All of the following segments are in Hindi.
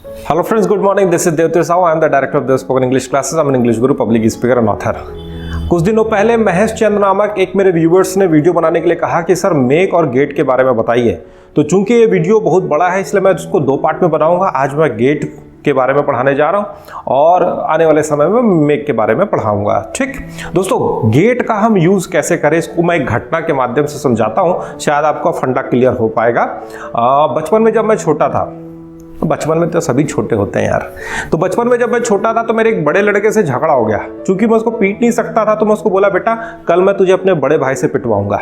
Hello friends, good morning. This is Devtir Sahu. I am the director of the spoken English classes. I am an English guru, public speaker and author. कुछ दिनों पहले महेश चंद्र नामक एक मेरे व्यूवर्स ने वीडियो बनाने के लिए कहा कि सर मेक और गेट के बारे में बताइए। तो चूंकि ये वीडियो बहुत बड़ा है इसलिए मैं उसको दो पार्ट में बनाऊंगा। आज मैं गेट के बारे में पढ़ाने जा रहा हूं और आने वाले समय में मेक के बारे में पढ़ाऊंगा। ठीक दोस्तों, गेट का हम यूज कैसे करें इसको मैं एक घटना के माध्यम से समझाता हूं, शायद आपका फंडा क्लियर हो पाएगा। बचपन में जब मैं छोटा था, बचपन में तो सभी छोटे होते हैं यार, तो बचपन में जब मैं छोटा था तो मेरे एक बड़े लड़के से झगड़ा हो गया। चूंकि मैं उसको पीट नहीं सकता था तो मैं उसको बोला बेटा कल मैं तुझे अपने बड़े भाई से पिटवाऊंगा।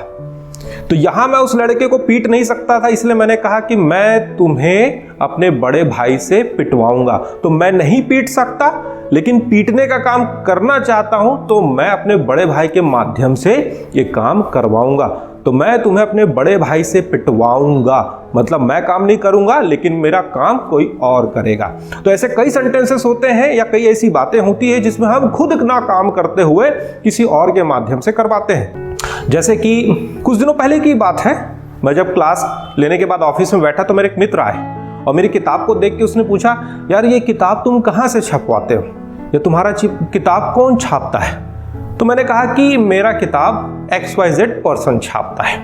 तो यहां मैं उस लड़के को पीट नहीं सकता था, इसलिए मैंने कहा कि मैं तुम्हें अपने बड़े भाई से पिटवाऊंगा। तो मैं नहीं पीट सकता लेकिन पीटने का काम करना चाहता हूं तो मैं अपने बड़े भाई के माध्यम से ये काम करवाऊंगा। तो मैं तुम्हें अपने बड़े भाई से पिटवाऊंगा, मतलब मैं काम नहीं करूंगा लेकिन मेरा काम कोई और करेगा। तो ऐसे कई सेंटेंसेस होते हैं या कई ऐसी बातें होती है जिसमें हम खुद ना काम करते हुए किसी और के माध्यम से करवाते हैं। जैसे कि कुछ दिनों पहले की बात है, मैं जब क्लास लेने के बाद ऑफिस में बैठा तो मेरे एक मित्र आए और मेरी किताब को देख के उसने पूछा, यार ये किताब तुम कहाँ से छपवाते हो, ये तुम्हारा किताब कौन छापता है? तो मैंने कहा कि मेरा किताब XYZ पर्सन छापता है।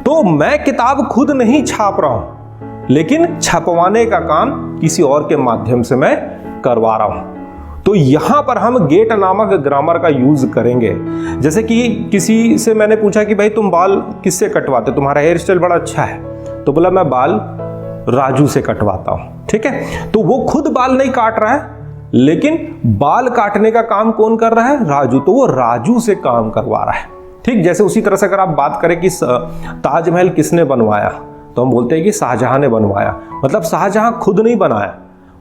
तो मैं किताब खुद नहीं छाप रहा हूं लेकिन छपवाने का काम किसी और के माध्यम से मैं करवा रहा हूं। तो यहां पर हम गेट नामक ग्रामर का यूज करेंगे। जैसे कि किसी से मैंने पूछा कि भाई तुम बाल किससे कटवाते, तुम्हारा हेयर स्टाइल बड़ा अच्छा है। तो बोला मैं बाल राजू से कटवाता हूं। ठीक है, तो वो खुद बाल नहीं काट रहा है लेकिन बाल काटने का काम कौन कर रहा है? राजू। तो वो राजू से काम करवा रहा है। ठीक, जैसे उसी तरह से अगर आप बात करें कि ताजमहल किसने बनवाया तो हम बोलते हैं कि शाहजहां ने बनवाया। मतलब शाहजहां खुद नहीं बनाया,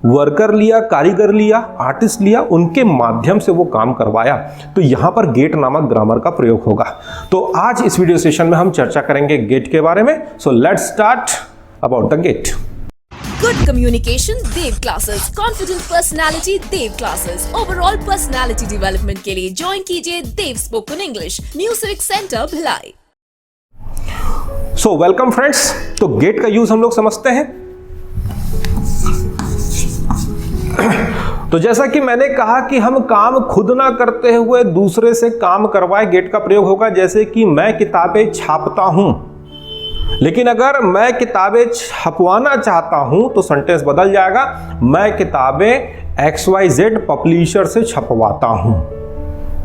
वर्कर लिया, कारीगर लिया, आर्टिस्ट लिया, उनके माध्यम से वो काम करवाया। तो यहां पर गेट नामक ग्रामर का प्रयोग होगा। तो आज इस वीडियो सेशन में हम चर्चा करेंगे गेट के बारे में। So let's start about the gate. Good communication Dev classes, confident personality Dev classes, overall personality development के लिए ज्वाइन कीजिए Dev spoken English new civic centre Bhilai. So welcome friends. तो गेट का यूज हम लोग समझते हैं। तो जैसा कि मैंने कहा कि हम काम खुद ना करते हुए दूसरे से काम करवाए, गेट का प्रयोग होगा। जैसे कि मैं किताबें छापता हूं लेकिन अगर मैं किताबें छपवाना चाहता हूं तो सेंटेंस बदल जाएगा, मैं किताबें XYZ पब्लिशर से छपवाता हूं।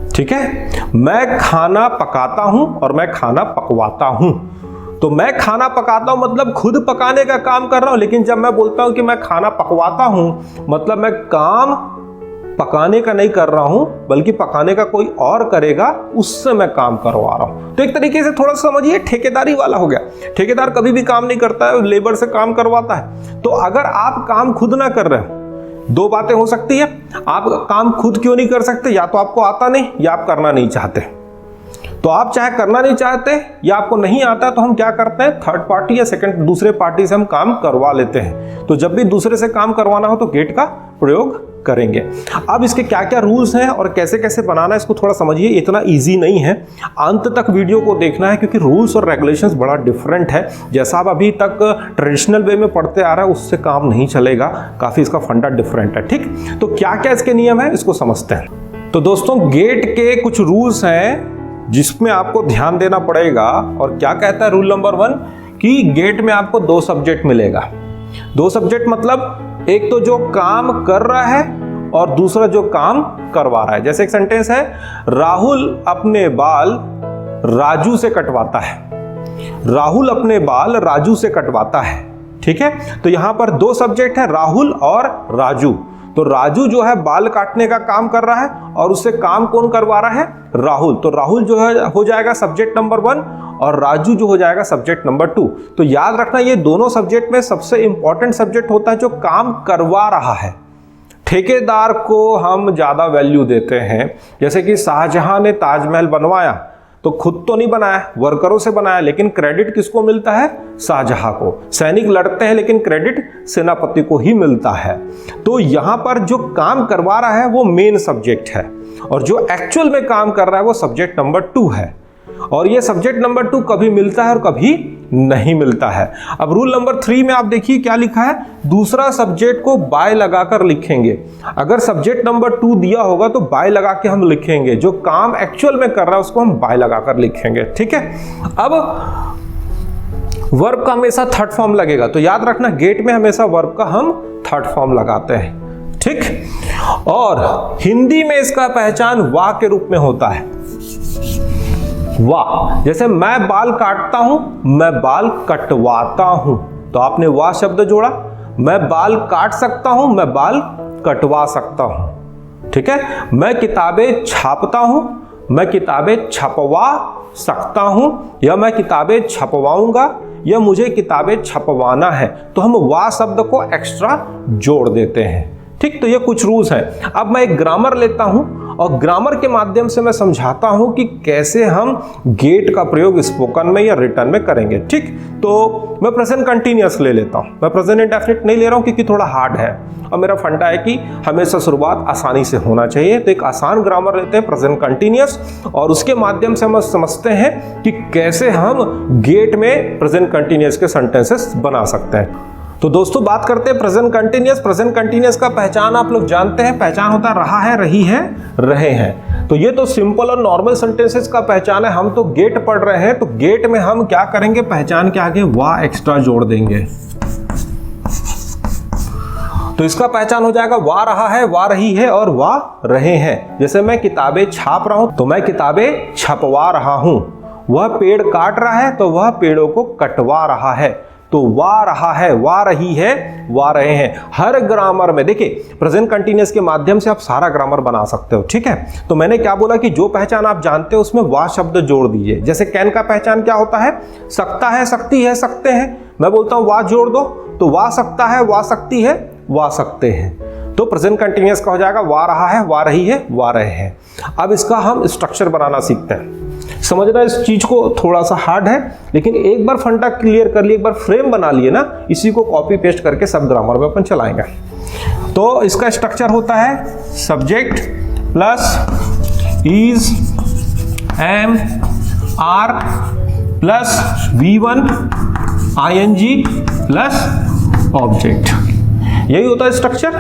ठीक है, मैं खाना पकाता हूं और मैं खाना पकवाता हूं। तो मैं खाना पकाता हूं मतलब खुद पकाने का काम कर रहा हूं, लेकिन जब मैं बोलता हूं कि मैं खाना पकवाता हूं मतलब मैं काम पकाने का नहीं कर रहा हूं बल्कि पकाने का कोई और करेगा, उससे मैं काम करवा रहा हूं। तो एक तरीके से थोड़ा समझिए ठेकेदारी वाला हो गया। ठेकेदार कभी भी काम नहीं करता है, लेबर से काम करवाता है। तो अगर आप काम खुद ना कर रहे हो, दो बातें हो सकती है। आप काम खुद क्यों नहीं कर सकते? या तो आपको आता नहीं या आप करना नहीं चाहते। तो आप चाहे करना नहीं चाहते या आपको नहीं आता तो हम क्या करते हैं, थर्ड पार्टी या सेकंड दूसरे पार्टी से हम काम करवा लेते हैं। तो जब भी दूसरे से काम करवाना हो तो गेट का प्रयोग करेंगे। अब इसके क्या क्या रूल्स हैं और कैसे कैसे बनाना है इसको थोड़ा समझिए। इतना इजी नहीं है, अंत तक वीडियो को देखना है क्योंकि रूल्स और रेगुलेशंस बड़ा डिफरेंट है। जैसा आप अभी तक ट्रेडिशनल वे में पढ़ते आ रहा है उससे काम नहीं चलेगा, काफी इसका फंडा डिफरेंट है। ठीक, तो क्या क्या इसके नियम है इसको समझते हैं। तो दोस्तों गेट के कुछ रूल्स हैं जिसमें आपको ध्यान देना पड़ेगा। और क्या कहता है रूल नंबर 1 कि गेट में आपको दो सब्जेक्ट मिलेगा। दो सब्जेक्ट मतलब एक तो जो काम कर रहा है और दूसरा जो काम करवा रहा है। जैसे एक सेंटेंस है, राहुल अपने बाल राजू से कटवाता है। राहुल अपने बाल राजू से कटवाता है। ठीक है, तो यहां पर दो सब्जेक्ट है, राहुल और राजू। तो राजू जो है बाल काटने का काम कर रहा है और उससे काम कौन करवा रहा है? राहुल। तो राहुल जो है हो जाएगा सब्जेक्ट नंबर 1 और राजू जो हो जाएगा सब्जेक्ट नंबर 2। तो याद रखना ये दोनों सब्जेक्ट में सबसे इंपॉर्टेंट सब्जेक्ट होता है जो काम करवा रहा है। ठेकेदार को हम ज्यादा वैल्यू देते हैं। जैसे कि शाहजहां ने ताजमहल बनवाया तो खुद तो नहीं बनाया, वर्करों से बनाया, लेकिन क्रेडिट किसको मिलता है? शाहजहां को। सैनिक लड़ते हैं लेकिन क्रेडिट सेनापति को ही मिलता है। तो यहां पर जो काम करवा रहा है वो मेन सब्जेक्ट है और जो एक्चुअल में काम कर रहा है वो सब्जेक्ट नंबर 2 है। और ये सब्जेक्ट नंबर 2 कभी मिलता है और कभी नहीं मिलता है। अब रूल नंबर 3 में आप देखिए क्या लिखा है, दूसरा सब्जेक्ट को बाय लगाकर लिखेंगे। अगर सब्जेक्ट नंबर 2 दिया होगा तो बाय लगा के हम लिखेंगे, जो काम एक्चुअल में कर रहा है उसको हम बाय लगाकर लिखेंगे। ठीक है, अब वर्ब का हमेशा थर्ड फॉर्म लगेगा, तो याद रखना गेट में हमेशा वर्ब का हम थर्ड फॉर्म लगाते हैं। ठीक, और हिंदी में इसका पहचान वाह के रूप में होता है। वाह, जैसे मैं बाल काटता हूं, मैं बाल कटवाता हूं, तो आपने वाह शब्द जोड़ा। मैं बाल काट सकता हूं, मैं बाल कटवा सकता हूं। ठीक है, मैं किताबें छापता हूं, मैं किताबें छपवा सकता हूं, या मैं किताबें छपवाऊंगा, या मुझे किताबें छपवाना है, तो हम वाह शब्द को एक्स्ट्रा जोड़ देते हैं। ठीक, तो ये कुछ रूल्स हैं। अब मैं एक ग्रामर लेता हूं और ग्रामर के माध्यम से मैं समझाता हूं कि कैसे हम गेट का प्रयोग स्पोकन में या रिटर्न में करेंगे। ठीक, तो मैं प्रेजेंट कंटिन्यूअस ले लेता हूं, मैं प्रेजेंट इंडेफिनिट नहीं ले रहा हूं क्योंकि थोड़ा हार्ड है और मेरा फंडा है कि हमेशा शुरुआत आसानी से होना चाहिए। तो एक आसान ग्रामर लेते हैं प्रेजेंट कंटिन्यूअस, और उसके माध्यम से हम समझते हैं कि कैसे हम गेट में प्रेजेंट कंटिन्यूअस के सेंटेंसेस बना सकते हैं। तो दोस्तों बात करते हैं प्रेजेंट कंटिन्यूअस। प्रेजेंट कंटिन्यूअस का पहचान आप लोग जानते हैं, पहचान होता है रहा है, रही है, रहे हैं। तो ये तो सिंपल और नॉर्मल सेंटेंसेस का पहचान है। हम तो गेट पढ़ रहे हैं, तो गेट में हम क्या करेंगे, पहचान के आगे वाह एक्स्ट्रा जोड़ देंगे, तो इसका पहचान हो जाएगा वाह रहा है, वाह रही है और वाह रहे हैं। जैसे मैं किताबें छाप रहा हूं, तो मैं किताबें छपवा रहा हूं। वह पेड़ काट रहा है, तो वह पेड़ों को कटवा रहा है। तो वाह रहा है, वाह रही है, वाह रहे हैं। हर ग्रामर में देखिए प्रेजेंट कंटिन्यूअस के माध्यम से आप सारा ग्रामर बना सकते हो। ठीक है, तो मैंने क्या बोला कि जो पहचान आप जानते हो उसमें वाह शब्द जोड़ दीजिए। जैसे कैन का पहचान क्या होता है, सकता है, सकती है, सकते हैं। मैं बोलता हूं वाह जोड़ दो, तो वाह सकता है, वाह सकती है, वाह सकते हैं। तो प्रेजेंट कंटिन्यूअस का हो जाएगा वाह रहा है, वाह रही है, वाह रहे हैं। अब इसका हम स्ट्रक्चर बनाना सीखते हैं। समझना इस चीज को थोड़ा सा हार्ड है, लेकिन एक बार फंडा क्लियर कर लिए, एक बार फ्रेम बना लिए ना, इसी को कॉपी पेस्ट करके सब ग्रामर में अपन चलाएंगे। तो इसका स्ट्रक्चर होता है subject plus is, am, are plus V1 ING plus object. यही होता है स्ट्रक्चर।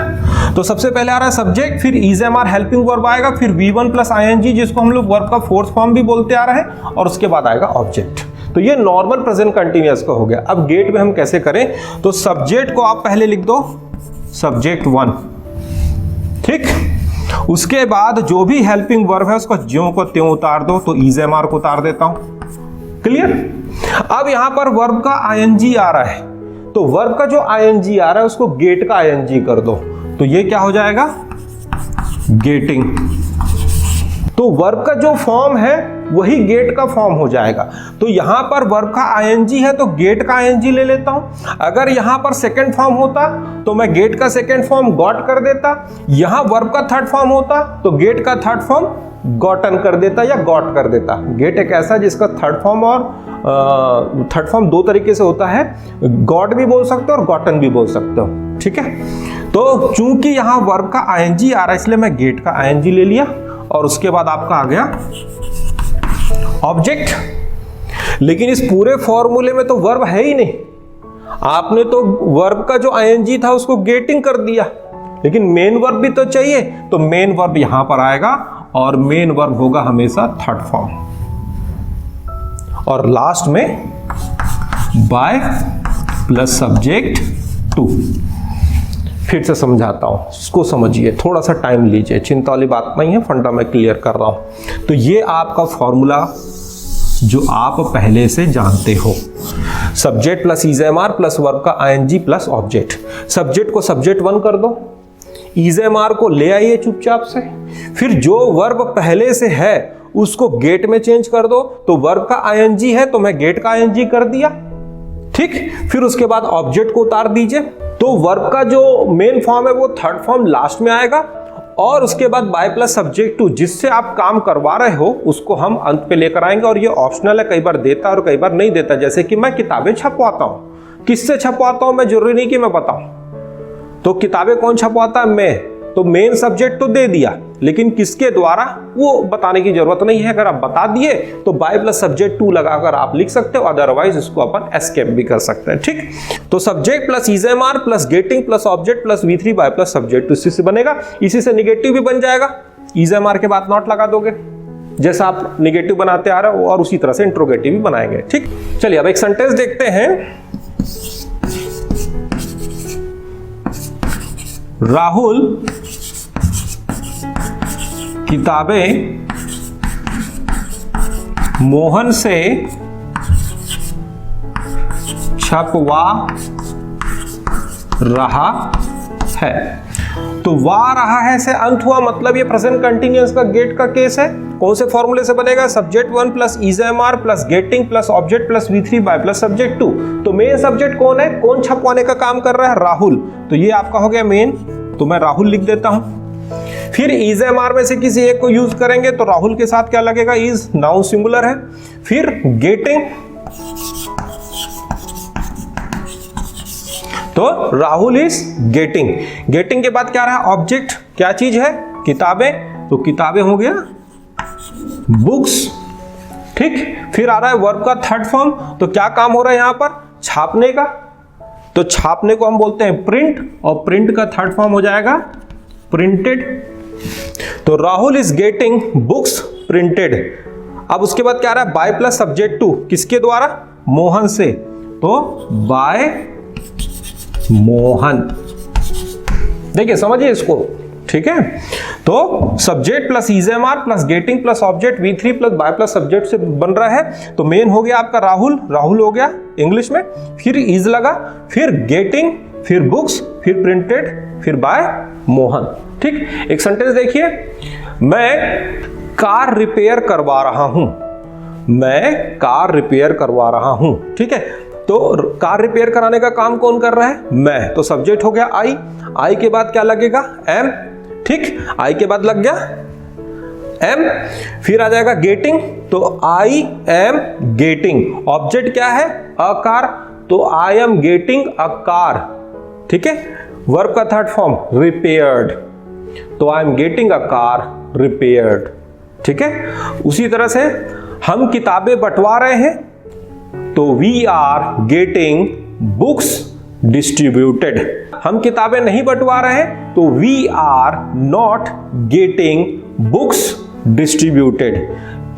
तो सबसे पहले आ रहा है सब्जेक्ट, फिर is am are helping verb आएगा, फिर V1 प्लस ING जिसको हम लोग वर्ब का फोर्थ फॉर्म भी बोलते आ रहे हैं, और उसके बाद आएगा ऑब्जेक्ट। तो ये नॉर्मल प्रेजेंट कंटिन्यूअस का हो गया। अब गेट में हम कैसे करें, तो सब्जेक्ट को आप पहले लिख दो सब्जेक्ट 1। ठीक, उसके बाद जो भी हेल्पिंग वर्ब है उसको ज्यों को त्यों उतार दो, तो इज एम आर को उतार देता हूं। क्लियर। अब यहां पर वर्ब का ING आ रहा है, तो वर्ब का जो ING आ रहा है उसको गेट का ING कर दो, तो ये क्या हो जाएगा, गेटिंग। तो वर्ब का जो फॉर्म है वही गेट का फॉर्म हो जाएगा। तो यहां पर वर्ब का ING है तो गेट का ING ले लेता हूं। अगर यहां पर सेकंड फॉर्म होता तो मैं गेट का सेकंड फॉर्म गॉट कर देता। यहां वर्ब का थर्ड फॉर्म होता तो गेट का थर्ड फॉर्म गॉटन कर देता या गॉट कर देता। गेट एक ऐसा जिसका थर्ड फॉर्म और थर्ड फॉर्म दो तरीके से होता है, गॉट भी बोल सकते हो और गॉटन भी बोल सकते हो। ठीक है, तो चूंकि यहां वर्ब का ING आ रहा है इसलिए मैं गेट का ING ले लिया, और उसके बाद आपका आ गया ऑब्जेक्ट। लेकिन इस पूरे फॉर्मूले में तो वर्ब है ही नहीं, आपने तो वर्ब का जो ING था उसको गेटिंग कर दिया, लेकिन मेन वर्ब भी तो चाहिए। तो मेन वर्ब यहां पर आएगा और मेन वर्ब होगा हमेशा थर्ड फॉर्म, और लास्ट में बाय प्लस सब्जेक्ट 2। फिर से समझाता हूं, इसको समझिए, थोड़ा सा टाइम लीजिए, चिंता वाली बात नहीं है, फंडा मैं क्लियर कर रहा हूं। तो ये आपका फॉर्मूला जो आप पहले से जानते हो, subject plus is am are plus verb का ING प्लस ऑब्जेक्ट। सब्जेक्ट को सब्जेक्ट 1 कर दो, इज एम आर को ले आइए चुपचाप से, फिर जो वर्ब पहले से है उसको गेट में चेंज कर दो। तो वर्ब का ING है तो मैं गेट का ING कर दिया। ठीक, फिर उसके बाद ऑब्जेक्ट को उतार दीजिए। तो वर्ब का जो मेन फॉर्म है वो थर्ड फॉर्म लास्ट में आएगा, और उसके बाद बाय प्लस सब्जेक्ट 2 जिससे आप काम करवा रहे हो उसको हम अंत पे लेकर आएंगे। और ये ऑप्शनल है, कई बार देता और कई बार नहीं देता। जैसे कि मैं किताबें छपवाता हूं, किससे छपवाता हूं मैं, जरूरी नहीं कि मैं बताऊं। तो किताबें कौन छपवाता है, मैं। तो मेन सब्जेक्ट तो दे दिया, लेकिन किसके द्वारा वो बताने की जरूरत नहीं है। अगर आप बता दिए तो बाय प्लस सब्जेक्ट टू लगाकर आप लिख सकते हो, अदरवाइज इसको अपन एस्केप भी कर सकते हैं। ठीक, तो subject plus is am are plus getting plus object plus V3 by plus subject, इसी से बनेगा। इसी से निगेटिव भी बन जाएगा, इजेएमआर के बाद नॉट लगा दोगे, जैसा आप निगेटिव बनाते आ रहे हो, और उसी तरह से इंट्रोगेटिव भी बनाएंगे। ठीक, चलिए अब एक सेंटेंस देखते हैं। राहुल किताबें मोहन से छपवा रहा है। तो वा रहा है से अंत हुआ, मतलब ये प्रेजेंट कंटिन्यूअस का गेट का केस है। कौन से फॉर्मूले से बनेगा? Subject 1 plus is am are plus getting plus object plus V3 by plus subject 2। तो मेन सब्जेक्ट कौन है? कौन छपवाने का काम कर रहा है? राहुल। तो ये आपका हो गया मेन, तो मैं राहुल लिख देता हूं। फिर इजेएमआर में से किसी एक को यूज करेंगे, तो राहुल के साथ क्या लगेगा? इज, नाउन सिंगुलर है। फिर गेटिंग, तो राहुल इज गेटिंग। गेटिंग के बाद क्या रहा? ऑब्जेक्ट, क्या चीज है? किताबें, तो किताबें हो गया बुक्स। ठीक, फिर आ रहा है वर्ब का थर्ड फॉर्म, तो क्या काम हो रहा है यहां पर? छापने का। तो छापने को हम बोलते हैं प्रिंट, और प्रिंट का थर्ड फॉर्म हो जाएगा प्रिंटेड। तो Rahul is getting books printed. अब उसके बाद क्या आ रहा है? बाय प्लस सब्जेक्ट 2, किसके द्वारा? मोहन से, तो बाय मोहन। देखिए समझिए इसको, ठीक है। तो subject plus is am are plus getting plus object V3 plus by plus subject से बन रहा है। तो मेन हो गया आपका राहुल, राहुल हो गया इंग्लिश में, फिर इज लगा, फिर गेटिंग, फिर बुक्स, फिर प्रिंटेड, फिर बाय मोहन। ठीक, एक सेंटेंस देखिए। मैं कार रिपेयर करवा रहा हूं। मैं कार रिपेयर करवा रहा हूं। ठीक है, तो कार रिपेयर कराने का काम कौन कर रहा है? मैं। तो सब्जेक्ट हो गया आई, आई के बाद क्या लगेगा? एम। ठीक, आई के बाद लग गया एम। फिर आ जाएगा गेटिंग, तो आई एम गेटिंग। ऑब्जेक्ट क्या है? अ कार, तो I am getting a car. ठीक है, वर्ब का थर्ड फॉर्म रिपेयर्ड, तो I am getting a car repaired. ठीक है, उसी तरह से हम किताबें बंटवा रहे हैं, तो we are getting books distributed. हम किताबें नहीं बंटवा रहे हैं, तो we are not getting books distributed.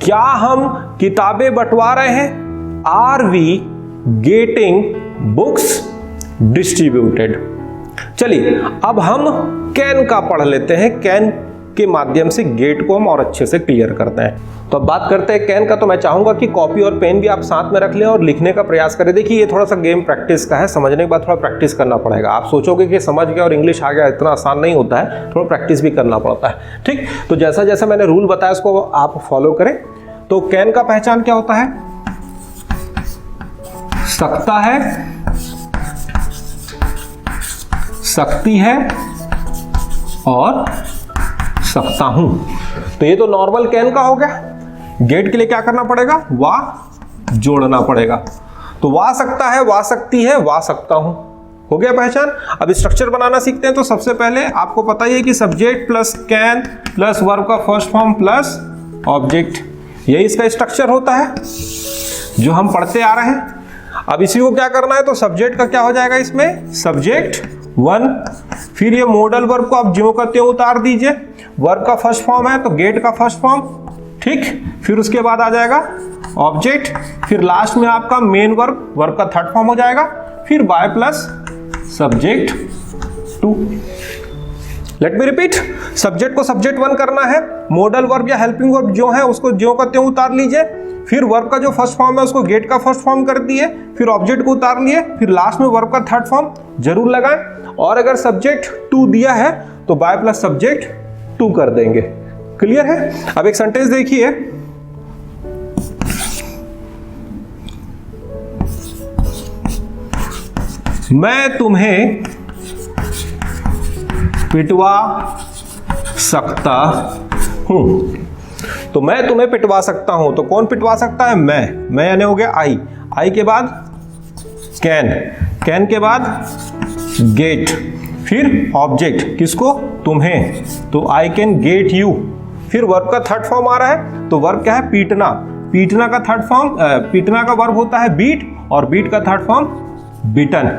क्या हम किताबें बंटवा रहे हैं? Are we getting books distributed. चलिए अब हम कैन का पढ़ लेते हैं। कैन के माध्यम से गेट को हम और अच्छे से क्लियर करते हैं। तो अब बात करते हैं कैन का। तो मैं चाहूंगा कि कॉपी और पेन भी आप साथ में रख लें और लिखने का प्रयास करें। देखिए ये थोड़ा सा गेम प्रैक्टिस का है, समझने के बाद थोड़ा प्रैक्टिस करना पड़ेगा। आप सोचोगे कि समझ गया और इंग्लिश आ गया, इतना आसान नहीं होता है, थोड़ा प्रैक्टिस भी करना पड़ता है। ठीक, तो जैसा जैसा मैंने रूल बताया उसको आप फॉलो करें। तो कैन का पहचान क्या होता है? सकता है, सकती है और सकता हूं। तो ये तो नॉर्मल कैन का हो गया। गेट के लिए क्या करना पड़ेगा? वा जोड़ना पड़ेगा। तो वा सकता है, वा सकती है, वा सकता हूं, हो गया पहचान। अब स्ट्रक्चर बनाना सीखते हैं। तो सबसे पहले आपको पता ही है कि subject plus can plus verb का फर्स्ट फॉर्म प्लस ऑब्जेक्ट, यही इसका स्ट्रक्चर होता है जो हम पढ़ते आ रहे हैं। अब इसी को क्या करना है? तो सब्जेक्ट का क्या हो जाएगा इसमें? सब्जेक्ट 1, फिर ये मॉडल वर्ब को आप ज्यों का त्यों उतार दीजिए। वर्ब का फर्स्ट फॉर्म है तो गेट का फर्स्ट फॉर्म। ठीक, फिर उसके बाद आ जाएगा ऑब्जेक्ट, फिर लास्ट में आपका मेन वर्ब, वर्ब का थर्ड फॉर्म हो जाएगा, फिर by plus subject 2। Let me repeat. Subject को सब्जेक्ट 1 करना है, मॉडल वर्ब या हेल्पिंग वर्ब जो है उसको ज्यों का त्यों उतार लीजिए, फिर वर्ब का जो फर्स्ट फॉर्म है उसको गेट का फर्स्ट फॉर्म कर दिए, फिर ऑब्जेक्ट को उतार लिए, फिर लास्ट में वर्ब का थर्ड फॉर्म जरूर लगाएं। और अगर सब्जेक्ट 2 दिया है तो बाय प्लस सब्जेक्ट 2 कर देंगे। क्लियर है? अब एक सेंटेंस देखिए। मैं तुम्हें पिटवा सकता हूं। तो मैं तुम्हें पिटवा सकता हूं, तो कौन पिटवा सकता है? मैं यानी हो गया आई। आई के बाद कैन, कैन के बाद गेट, फिर ऑब्जेक्ट, किसको? तुम्हें, तो आई कैन गेट यू। फिर वर्ब का थर्ड फॉर्म आ रहा है, तो वर्ब क्या है? पीटना। पीटना का थर्ड फॉर्म, पीटना का वर्ब होता है बीट, और बीट का थर्ड फॉर्म बिटन।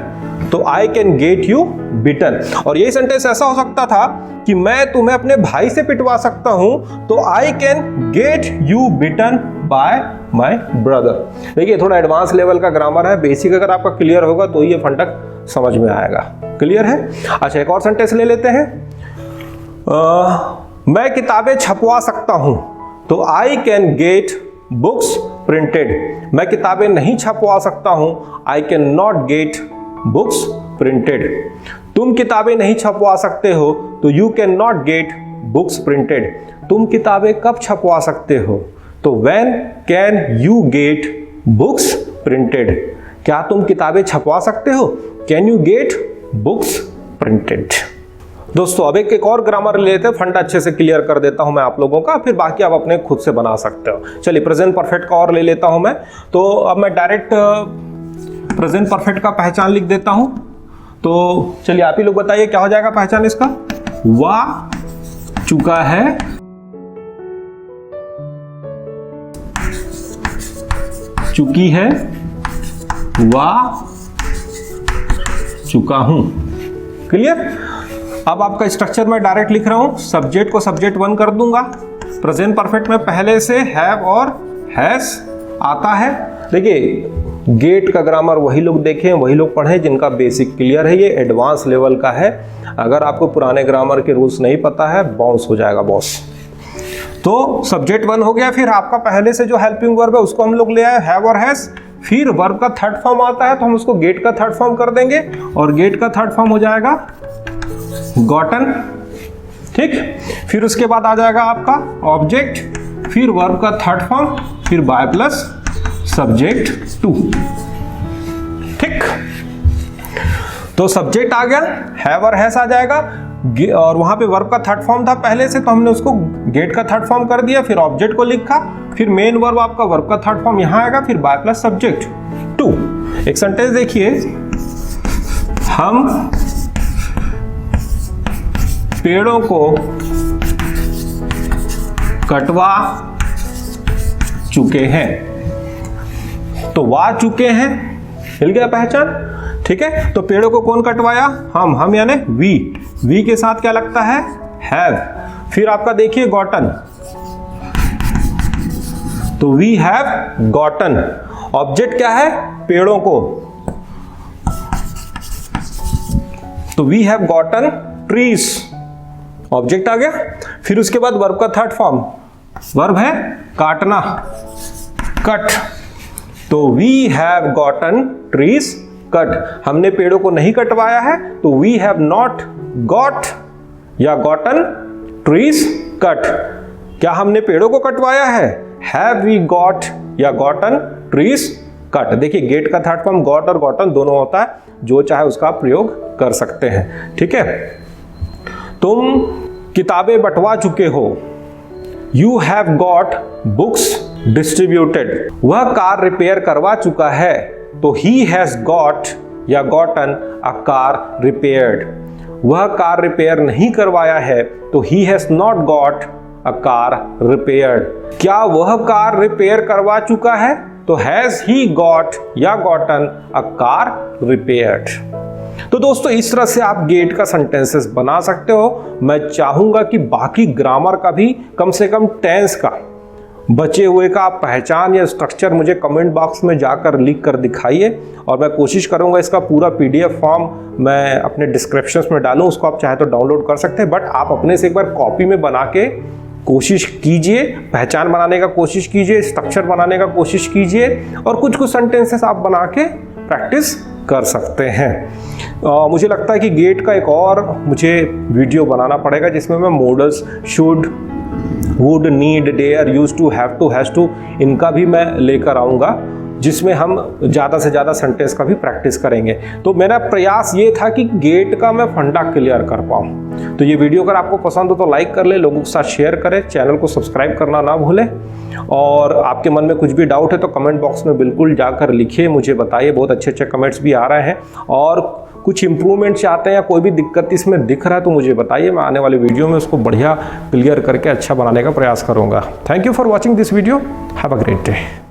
तो आई कैन गेट यू बिटन। और यही सेंटेंस ऐसा हो सकता था कि मैं तुम्हें अपने भाई से पिटवा सकता हूं, तो I can get you beaten by my brother. देखिए थोड़ा एडवांस लेवल का ग्रामर है, बेसिक अगर आपका क्लियर होगा तो ये फंडक समझ में आएगा। क्लियर है? अच्छा, एक और सेंटेंस ले लेते हैं। मैं किताबें छपवा सकता हूं, तो I can gate books printed. मैं किताबें नहीं छपवा सकता हूं, I can not gate books printed. तुम किताबें नहीं छपवा सकते हो, तो you can not gate books printed. तुम किताबें कब छपवा सकते हो? तो when can you get books printed. क्या तुम किताबें छपवा सकते हो? Can you get books printed. दोस्तों अब एक और ग्रामर ले लेते हैं, फंडा अच्छे से क्लियर कर देता हूं मैं आप लोगों का, फिर बाकी आप अपने खुद से बना सकते हो। चलिए प्रेजेंट परफेक्ट का और ले लेता हूं मैं। तो अब मैं डायरेक्ट प्रेजेंट परफेक्ट का पहचान लिख देता हूं। तो चलिए आप ही लोग बताइए क्या हो जाएगा पहचान इसका? वा चुका है, चुकी है, वा चुका हूं। क्लियर? अब आपका स्ट्रक्चर मैं डायरेक्ट लिख रहा हूं। सब्जेक्ट को सब्जेक्ट 1 कर दूंगा। प्रेजेंट परफेक्ट में पहले से हैव और हैज आता है। देखिए गेट का ग्रामर वही लोग देखें, वही लोग पढ़ें जिनका बेसिक क्लियर है। ये एडवांस लेवल का है। अगर आपको पुराने ग्रामर के रूल्स नहीं पता है, बाउंस हो जाएगा बॉस। तो सब्जेक्ट 1 हो गया। फिर आपका पहले से जो हेल्पिंग वर्ब है उसको हम लोग ले आए, हैव और हैज। फिर वर्ब का थर्ड फॉर्म आता है, तो हम उसको गेट का थर्ड फॉर्म कर देंगे, और गेट का थर्ड फॉर्म हो जाएगा गॉटन। ठीक? फिर उसके बाद आ जाएगा आपका ऑब्जेक्ट, फिर वर्ब का थर्ड फॉर्म, फिर बाय प्लस सब्जेक्ट 2। ठीक? तो सब्जेक्ट आ गया, हैव और हैज आ जाएगा, और वहां पे वर्ब का थर्ड फॉर्म था पहले से, तो हमने उसको गेट का थर्ड फॉर्म कर दिया। फिर ऑब्जेक्ट को लिखा, फिर मेन वर्ब आपका वर्ब का थर्ड फॉर्म यहां आएगा, फिर बाय प्लस सब्जेक्ट 2। एक सेंटेंस देखिए, हम पेड़ों को कटवा चुके हैं। तो वा चुके हैं, मिल गया पहचान। ठीक है? तो पेड़ों को कौन कटवाया? हम यानी वी के साथ क्या लगता है? हैव। फिर आपका देखिए गॉटन, तो वी हैव गॉटन। ऑब्जेक्ट क्या है? पेड़ों को, तो we have gotten trees. Object आ गया। फिर उसके बाद वर्ब का थर्ड फॉर्म, वर्ब है काटना, कट। तो we have gotten trees cut. हमने पेड़ों को नहीं कटवाया है, तो वी हैव नॉट गॉट या गॉटन ट्रीज कट। क्या हमने पेड़ों को कटवाया है? हैव वी गॉट या गॉटन ट्रीज कट। देखिए गेट का थर्ड फॉर्म गॉट और गॉटन दोनों होता है, जो चाहे उसका प्रयोग कर सकते हैं। ठीक है? तुम किताबें बंटवा चुके हो, you have got books distributed. वह कार रिपेयर करवा चुका है, तो ही हैज गॉट या गॉटन अ कार रिपेयर्ड। वह कार रिपेयर नहीं करवाया है, तो he has not got a car repaired. क्या वह कार रिपेयर करवा चुका है, तो हैज ही गॉट या गॉटन अ कार रिपेयर्ड। तो दोस्तों इस तरह से आप गेट का सेंटेंसेस बना सकते हो। मैं चाहूंगा कि बाकी ग्रामर का भी कम से कम टेंस का बचे हुए का आप पहचान या स्ट्रक्चर मुझे कमेंट बॉक्स में जाकर लिख कर दिखाइए, और मैं कोशिश करूंगा इसका पूरा PDF फॉर्म मैं अपने डिस्क्रिप्शन में डालूं। उसको आप चाहे तो डाउनलोड कर सकते हैं, बट आप अपने से एक बार कॉपी में बना के कोशिश कीजिए, पहचान बनाने का कोशिश कीजिए, स्ट्रक्चर बनाने का कोशिश कीजिए, और कुछ कुछ सेंटेंसेस आप बना के प्रैक्टिस कर सकते हैं। मुझे लगता है कि गेट का एक और मुझे वीडियो बनाना पड़ेगा, जिसमें मैं models should, would, need, dare, use to, have to, has to, इनका भी मैं लेकर आऊँगा, जिसमें हम ज़्यादा से ज़्यादा सेंटेंस का भी प्रैक्टिस करेंगे। तो मेरा प्रयास ये था कि गेट का मैं फंडा क्लियर कर पाऊँ। तो ये वीडियो अगर आपको पसंद हो तो लाइक कर ले, लोगों के साथ शेयर करें, चैनल को सब्सक्राइब करना ना भूलें, और आपके मन में कुछ भी डाउट है तो कमेंट बॉक्स में बिल्कुल जाकर लिखिए, मुझे बताइए। बहुत अच्छे अच्छे कमेंट्स भी आ रहे हैं, और कुछ इंप्रूवमेंट चाहते हैं या कोई भी दिक्कत इसमें दिख रहा है तो मुझे बताइए, मैं आने वाले वीडियो में उसको बढ़िया क्लियर करके अच्छा बनाने का प्रयास करूँगा। Thank you for watching this video, have a great day.